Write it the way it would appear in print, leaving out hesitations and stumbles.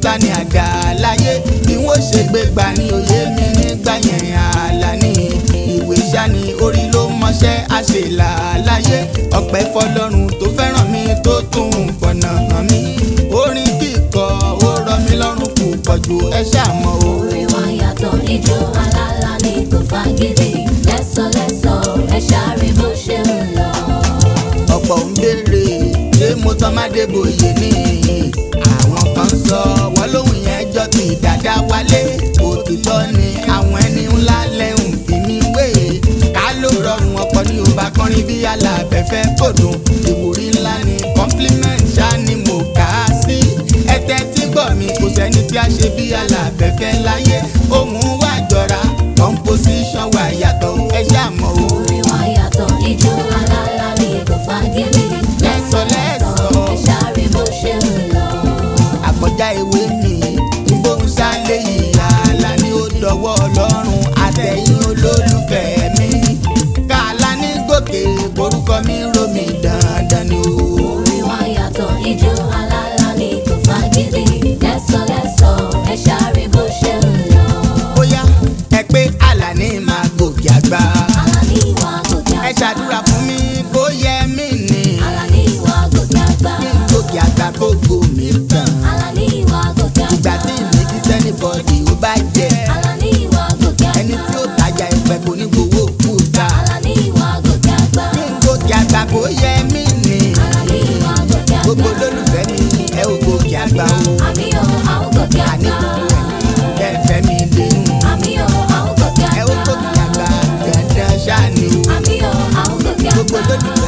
ta ni àdá láyé bí wọ́n ṣe gbé gbà ní òye mi nígbà yẹn Alani ìwé ṣáni orí ló mọṣẹ́ àṣelà láyé ọpẹ́ fọ́lọ́run tó fẹ́ràn mi tó tún fọ̀nà hàn mí orin kíkọ ó rọ̀ mí lọ́rùn púpọ̀ jù ẹ ṣàmọ́ o. Orin wa yàtọ̀ ijó Alani kò fagídí lẹ́sọ̀lẹ́sọ̀ ẹ ṣàrí bó ṣe ń lọ. ọ̀pọ̀ ń béèrè ṣé mo tán má débòye ní àwọn kan sọ wọ́n lóhùn yẹn jọ ti dàda wálé òtítọ́ ni àwọn ẹni ńlá lẹ́hùn fi mí wé ká ló rọrùn ọ̀pọ̀ ní ọba kọrin bí alábẹ́fẹ́ kò dùn ìwúrí ńlá ni compliment ṣá ni mo kà á sí ẹtẹ tí gbọ́ mi kò sẹ́ni tí a ṣe bí alábẹ́fẹ́ láyé ohùn wa jọra composition wa yàtọ̀ ẹ ṣàmọ́ o. Orin wa yàtọ̀ ijó Alani kò fagídí lẹ́sọ̀lẹ́sọ̀ ẹ ṣàrí bó ṣe ń lọ. àkọjá ìwé mi ìgbóhùn sálẹ̀ yìí Alani ó dọwọ́ Ọlọ́run àtẹ̀yìn olólùfẹ́ mi ká Alani gòkè borúkọ mi ró mi dandan ni o. Orin wa yàtọ̀ ijó Alani kò fagídí lẹ́sọ̀lẹ́sọ̀ ẹ ṣàrí bó ṣe ń lọ. bóyá ẹ pé Alani máa gòkè àgbà Alani wa gòkè àgbà. ẹ ṣàdúrà fún mi kó yẹ mí ni Alani wa gòkè àgbà. kí n gòkè àgbà kó gò mí tán Alani wa gòkè ìgbà àgbà. tí mi kí sẹ́nibọ́dì ó bá jẹ Alani wa gòkè àgbà. ẹni tí ó tajà ìpẹ́ kò ní gbowó kúta Alani wa gòkè àgbà. kí n gòkè àgbà kó yẹ mí ni. Alani wa gòkè àgbà. gbogbo olólùfẹ́ mi ẹ ò gòkè àgbà o Àmì o, a ó gòkè àní àgbà. gbogbo ẹ̀yin ẹ fẹ́ mi dénú Àmì o, a ó gòkè ẹ ó àgbà. gòkè àgbà dandan ṣáà ni o Àmì o, a ó gòkè gbogbo àgbà. olólùfẹ́.